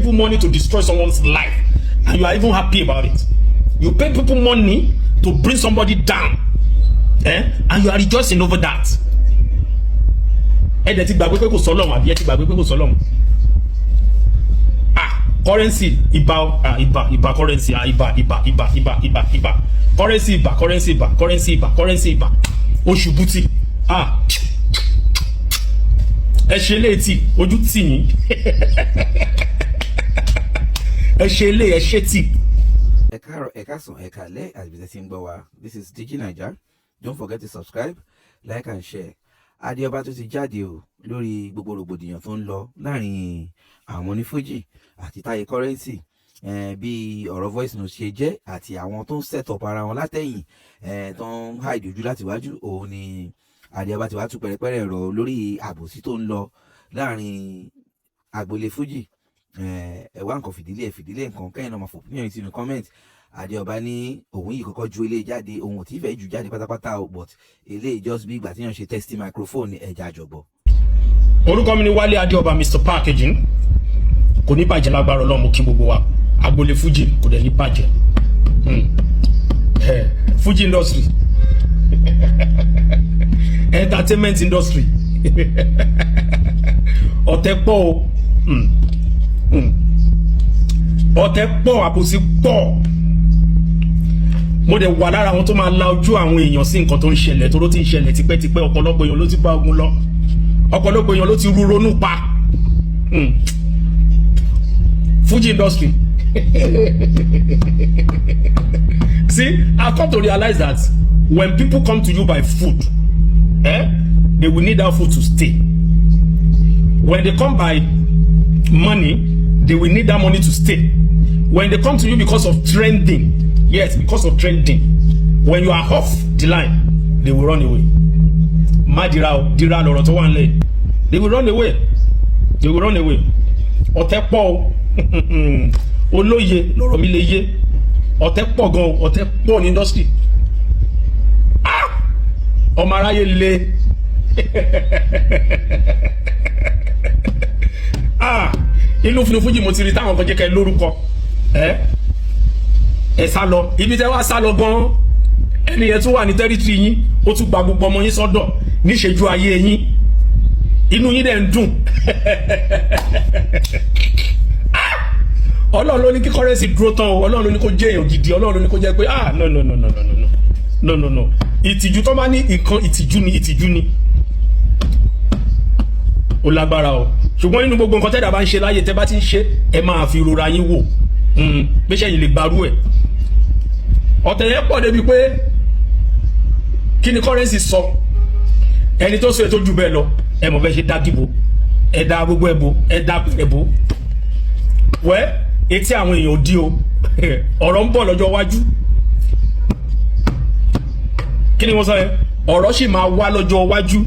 people money to destroy someone's life, and you are even happy about it. You pay people money to bring somebody down, and you are rejoicing over that. Currency iba currency iba currency iba Oshubuti ẹ ṣe lé tí ojú tì yín ẹ ṣe lé ẹ ṣe tí. Ẹ káàárọ̀, ẹ káàsán, ẹ káalẹ́ as bí tẹ́ ń gbọ́ wa. This is DG Naija. Don't forget to subscribe, like and share. Adeooba tó ti jáde o lórí gbogbo rògbòdìyàn tó ń lọ láàrin àwọn onífújì àti Taye currency, bí ọ̀rọ̀ voice note ṣe jẹ́ àti àwọn tó ń set up ara wọn látẹ̀yìn tó ń hide ojú láti wájú. Òun ni Adeooba ti wá tú pẹ̀rẹ̀pẹ̀rẹ̀ rọ̀ lórí àbòsí tó ń lọ láàrin agboolé fújì. Ẹ wá nǹkan fìdílé nǹkan kẹ́yìn náà máa fò opinion sínú comment. Adeooba ní òun yìí kọ́kọ́ ju ilé jáde, òun ò tí fẹ́ jù jáde pátápátá o, but ilé just bí ìgbà tí yàn ṣe testing microphone ẹja àjọgbọ̀. Orúkọ mi ni Wálé Adeooba, Mr. Packaging. Kò ní bàjẹ́ lágbára Ọlọ́run, mo kí gbogbo wa. Agboolé fújì kò dẹ̀ ní bàjẹ́. Fuji industry entertainment industry ọ̀tẹ̀ pọ̀ o, ọ̀tẹ̀ pọ̀, àbòsí pọ̀. Mo dẹ̀ wà lára àwọn tó máa la ojú àwọn èèyàn sí nǹkan tó ń ṣẹlẹ̀, tó ló ti ń ṣẹlẹ̀ tipẹ́tipẹ́. Ọ̀pọ̀lọpọ̀ èèyàn ló ti bá ogun lọ, ọ̀pọ̀lọpọ̀ èèyàn ló ti rú ronú pa. Fuji industry. See, I've come to realize that when people come to you by food, they will need that food to stay. When they come by money, they will need that money to stay. When they come to you because of trending, yes, because of trending, when you are off the line, they will run away. They will run away. They will run away. Ọ̀tẹ̀ pọ̀ olóye lọ́rọ̀ mi lè yé. Ọ̀tẹ̀ pọ̀ gan, ọ̀tẹ̀ pọ̀ ní industry. Ọmọ aráyé le. Inú fúnifújì mo ti rí táwọn kan jẹ́ kẹ́ lórúkọ. Ẹ sá lọ, ibi tẹ́ wá sá lọ gan, ẹni yẹn tún wà ní territory yín, ó tún gba gbogbo ọmọ yín sọ́dọ̀ níṣẹ́jú ayé yín. Inú yín dẹ̀ ń dùn. Ọlọ́run ló ní kí currency dúró tán o, Ọlọ́run ló ní kó jẹ́ èèyàn gidi, Ọlọ́run ló ní kó jẹ́ pé no. Ìtìjú tó bá ní nǹkan ìtìjú ni. Ó lágbára o. Ṣùgbọ́n nínú gbogbo nǹkan tẹ́dà bá ń ṣe láyé, tẹ́ bá ti ń ṣe, ẹ máa fi rora yín wò. Bí ṣe yìí lè gbarú ẹ̀. Ọ̀tẹ̀ yẹn pọ̀ débi pé kí ni currency sọ? Ẹni tó sọ ètò jù bẹ́ẹ̀ lọ, ẹ mọ̀ bẹ́ẹ̀ ṣe dá dìbò, ẹ dá gbogbo ẹ̀bò, ẹ dá ẹ̀bò. Wẹ́ etí àwọn èèyàn ò dí o, ọ̀rọ̀ ń bọ̀ lọ́jọ́ iwájú. Kí ni wọ́n sọ yẹn? Ọ̀rọ̀ sì máa wá lọ́jọ́ iwájú.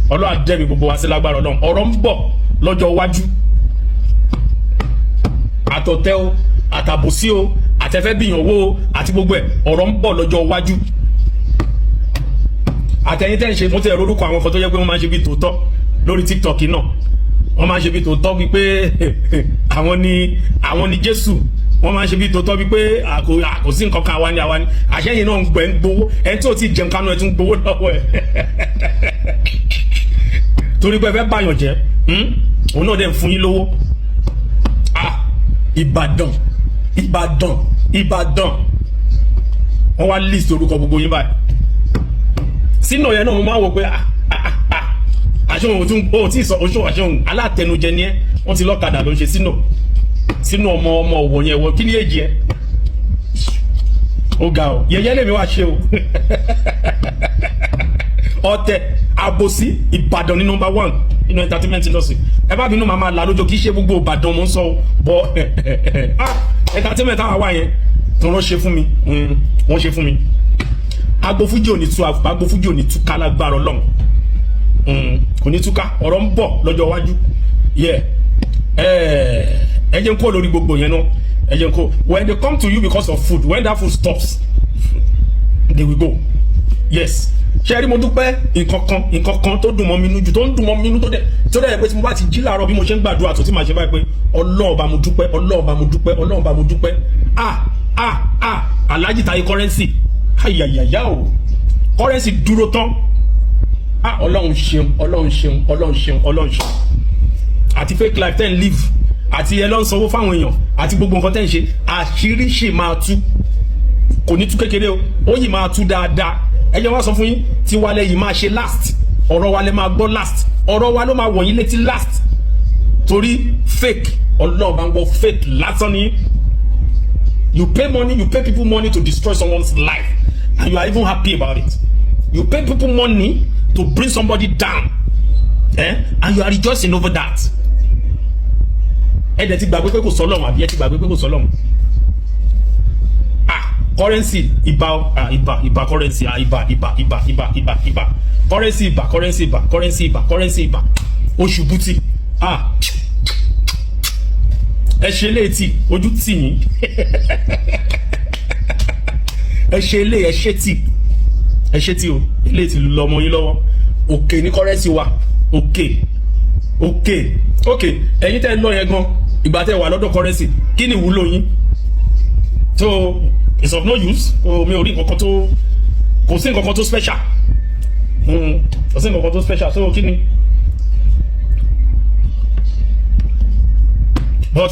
Ọlọ́run á dẹ́mi gbogbo wa sí lágbára Ọlọ́run. Ọ̀rọ̀ ń bọ̀ lọ́jọ́ iwájú. Àtọ̀tẹ̀ o, àtàbòsí o, àtẹ̀fẹ́ bìyànwó o, àti gbogbo ẹ̀, ọ̀rọ̀ ń bọ̀ lọ́jọ́ iwájú. Àtẹ̀yìn tẹ́ ń ṣe, mo ti ẹ̀rọ orúkọ àwọn kan tó jẹ́ pé wọ́n máa ń ṣe bí tòótọ́ lórí TikTok náà. Wọ́n máa ń ṣe bí tòótọ́ wípé àwọn ni Jésù. Wọ́n máa ń ṣe bí tòótọ́ wípé kò sí nǹkan kan àwa ni. Àṣẹ́yìn náà ń gbowó. Ẹni tí ò ti jẹun kánú ẹ̀ tún gbowó lọ́wọ́ ẹ̀. Torí pé ẹ fẹ́ báyàn jẹ́, òun náà dẹ̀ ń fún yín lówó. Ìbàdàn. Wọ́n wá list orúkọ gbogbo yín báyìí. Sínú yẹn náà mo máa ń wò pé àṣehùn tí ì sọ oṣù àṣehùn alátẹnujẹ ni ẹ, wọ́n ti lọ́kadà ló ń ṣe sínú ọmọ òwò yẹn wọ kí ni èjì ẹ. Ó ga ọ, yẹyẹ lèmi wá ṣe o. Ọ̀tẹ̀ àbòsí Ìbàdàn ní number 1 nínú entertainment industry. Ẹ bá bínú màmá là lójó, kì í ṣe gbogbo Ìbàdàn mo ń sọ bọ́ entertainment àwọn àwa yẹn tó wọ́n ṣe fún mi, wọ́n ṣe fún mi. Agbófújì ò ní tú ká lágbára Ọlọ́run. Kò ní túká, ọ̀rọ̀ ń bọ̀ lọ́jọ́ iwájú. Ẹ jẹ́ n kó lórí gbogbo yẹn náà. Ẹ jẹ́ n kó. When they come to you because of food, when that food stops, they will go. Yes. ṣe rí mo dúpẹ́ nǹkan kan tó dùn mọ́ mi nínú jù tó ń dùn mọ́ mi nínú tó dẹ̀ pé tí mo bá ti jí láàárọ̀ bí mo ṣe ń gbàdúrà tó tí màá ṣe báyìí pé Ọlọ́run bá mo dúpẹ́ Ọlọ́run bá mo dúpẹ́ Ọlọ́run bá mo dúpẹ́ Alhaji Taye currency ayayaya o currency dúró tán Ọlọ́run ṣeun Ọlọ́run ṣeun Ọlọ́run ṣeun Ọlọ́run ṣeun àti fake life ten live àti ẹ lọ ń sanwó fáwọn èèyàn àti gbogbo nǹkan tẹ́ ń ṣe àṣírí ṣì máa tú kò ní tú kékeré o ó yìí máa tú dáadáa ẹjọ́ wá sọ fún yín tí wálé yìí máa ṣe last ọ̀rọ̀ wa lè máa gbọ́ last ọ̀rọ̀ wa ló máa wọ̀nyí létí last torí fake Ọlọ́run bá ń gbọ́ fake lásán ni you pay people money to destroy someone's life and you are even happy about it you pay people money to bring somebody down and you are rejoicing over that ẹ dẹ̀ ti gbàgbé pé kò sọ́lọ́run àbí ẹ ti gbàgbé pé kò sọ́lọ́run currency ìbà currency ìbà currency ìbà oṣù bùtì ẹ ṣe létí ojú tì yín ẹ ṣe ilé ẹ ṣe tí o ilé ti lọmọ yín lọ́wọ́ òkè ní currency wa òkè ẹ̀yin tẹ́ lọ yẹn gan ìgbà tẹ́ wà lọ́dọ̀ currency kí ni ìwúlò yín so it's of no use mi ò rí nǹkan tó kò sí nǹkan tó special kò sí nǹkan tó special so kí ni but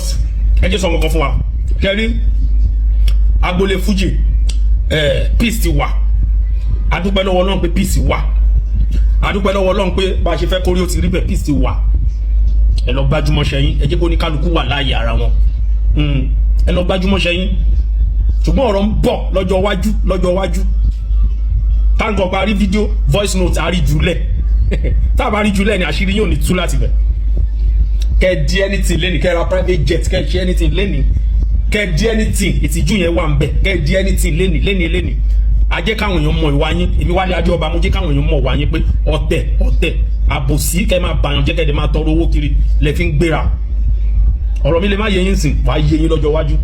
ẹ jẹ́ sọ nǹkan fún wa kẹrí Lagbole Fuji peace ti wà adúpẹ́ lọ́wọ́ Ọlọ́run pé peace wà adúpẹ́ lọ́wọ́ Ọlọ́run pé bá a ṣe fẹ́ kórí ó ti rí bẹ́ẹ̀ peace ti wà ẹ lọ gbájúmọ́ ṣẹ́yìn ẹ jẹ́ kó ní kálukú wà láàyè ara wọn ẹ lọ gbájúmọ́ ṣẹ́yìn ṣùgbọ́n ọ̀rọ̀ ń bọ̀ lọ́jọ́ iwájú táǹgọ̀ parí fídíò voice note àríjùlẹ̀ tá a bá rí jùlẹ̀ ni àṣírí yóò ní tú láti bẹ̀ kẹ́ di anything lẹ́ni kẹ́ ra private jet kẹ́ ṣe anything lẹ́ni kẹ́ di anything ìtìjú yẹn wà ń bẹ̀ kẹ́ di anything lẹ́ni ajẹ́ káwọn èèyàn mọ ìwà yín èmi Wálé Adeooba mo jẹ́ káwọn èèyàn mọ ìwà yín pé ọ̀tẹ̀ àbòsí kẹ́ máa bàyàn jẹ́ kẹ́dẹ̀ máa tọrọ owó kiri lẹ́ fi ń gbéra ọ̀rọ̀ mi lè má yé yín sìn wàá yé yín lọ́jọ́ iwájú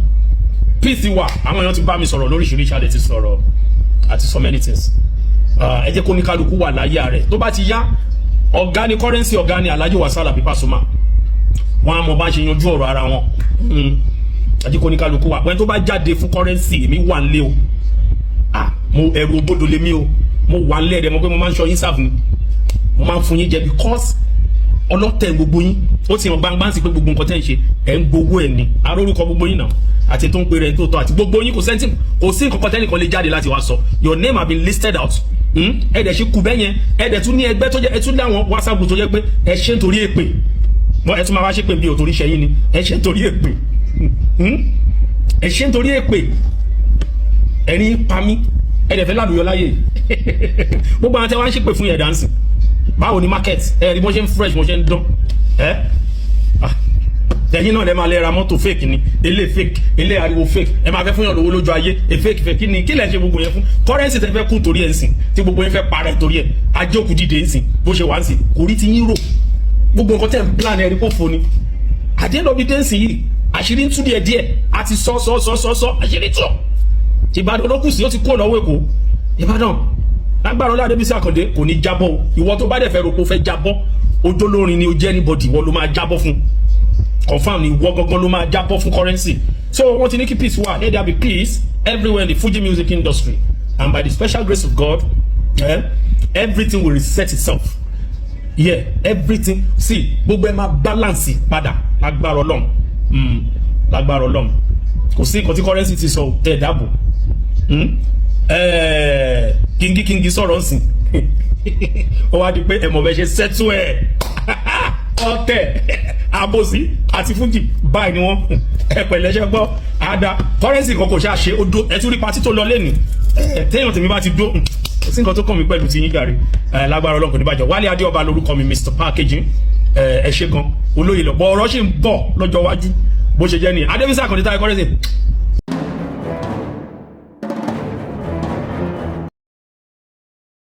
peace wà àwọn èèyàn ti bá mi sọ̀rọ̀ lóríṣiríṣi àdé ti sọ̀rọ̀ àti so many things ẹ jẹ́ kó ní kálukú wà láyé rẹ̀ tó bá ti yá ọ̀gá ni currency ọ̀gá ni Alhaji Wahala Pasuma wọn á mọ bá ṣe yanjú ọ̀rọ̀ ara wọn ẹ jẹ́ kó ní kálukú wà pẹ́ẹ́n tó bá jáde fún currency èmi wà nílé o mo ẹrù ògbódò lé mi o mo wà nílé rẹ mo pé mo máa ń ṣọ yín sáfù ni mo máa ń fún yín jẹ because ọlọ́tẹ̀ gbogbo yín ó ti hàn gbangba sí pé gbogbo nǹkan tẹ́ ń ṣe ẹ̀ ń gbowó ẹ̀ ni arórúkọ gbogbo yín náà àti tó ń pè rẹ̀ tó tọ́ àti gbogbo yín kò sí nǹkan kan tẹ́nìkan lè jáde láti wá sọ your name have been listed out ẹ̀dẹ̀ ṣe kú bẹ́yẹn ẹ̀dẹ̀ tún ní ẹgbẹ́ tó jẹ́ ẹ tún láwọn WhatsApp tó jẹ́ pé ẹ ṣe nítorí èpè ẹ tún máa wá ṣe pé bí òtórí ṣẹyìn ni ẹ ṣe nítorí èpè ẹ ṣe nítorí èpè ẹ̀rín pa mí ẹ̀dẹ̀ fẹ́ lálùyọ láyè gbogbo àwọn tẹ́ wá ń ṣépè fún yẹn dánsì báwo ni market rí bó ṣe ń fresh bó ṣe ń dán ẹ̀yin náà lẹ máa lè ra mọ́tò fake ni ilé fake ilé ariwo fake ẹ máa fẹ́ fún yàn lówó lójú ayé fake kí ni kí lẹ ṣe gbogbo yẹn fún currency tẹ fẹ́ kú torí ẹ̀ ń sìn tí gbogbo yẹn fẹ́ parẹ́ torí ẹ̀ ajé òkú dìde ń sìn bó ṣe wá ń sìn kò rí ti yín rò gbogbo nǹkan tẹ̀ ń plan ẹ̀rí kò foni àdé lọ́bi dé ń sìn yìí àṣírí ń tú díẹ̀ àti sọ àṣírí tọ̀ Ìbàdàn olókùn sí ó ti kó lọ́wọ́ Èkó Ìbàdàn lágbára Ọlá Adébísí Àkàndé kò ní jábọ́ o ìwọ tó bá dẹ̀ fẹ́ rò pé ó fẹ́ jábọ́ ojó lórin ni ó jẹ́ anybody ìwọ ló máa jábọ́ fún confam ni ìwọ gangan ló máa jábọ́ fún currency so wọ́n ti ní kí peace wà let there be peace everywhere in the Fuji music industry and by the special grace of God everything will reset itself everything see gbogbo ẹ máa balance padà lágbára Ọlọ́run kò sí nǹkan tí currency ti sọ tẹ̀ dáàbò kingi sọ̀rọ̀ nsìn ó wá di pé ẹ̀mọ̀ bẹ́ẹ̀ ṣe sẹ́tù ẹ̀ ọ̀tẹ̀ àbòsí àti Fuji báyìí ni wọ́n ẹ̀pẹ̀lẹ́ṣẹ́ gbọ́ àdá currency kan kò ṣáà ṣe odò ẹ̀tún rí patí tó lọ lẹ́nu téèyàn tèmi bá ti dó kò sí nǹkan tó kàn mí pẹ̀lú ti yín gàrí lágbára Ọlọ́run kò ní bàjẹ́ Wálé Adeooba lórúkọ mi Mr. Packaging ẹ ṣé gan olóyè lọ bọ̀ ọ̀rọ̀ ṣì ń bọ̀ lọ́jọ́ iwájú bó ṣe jẹ́ ni Adébísí Àkàndé Taye currency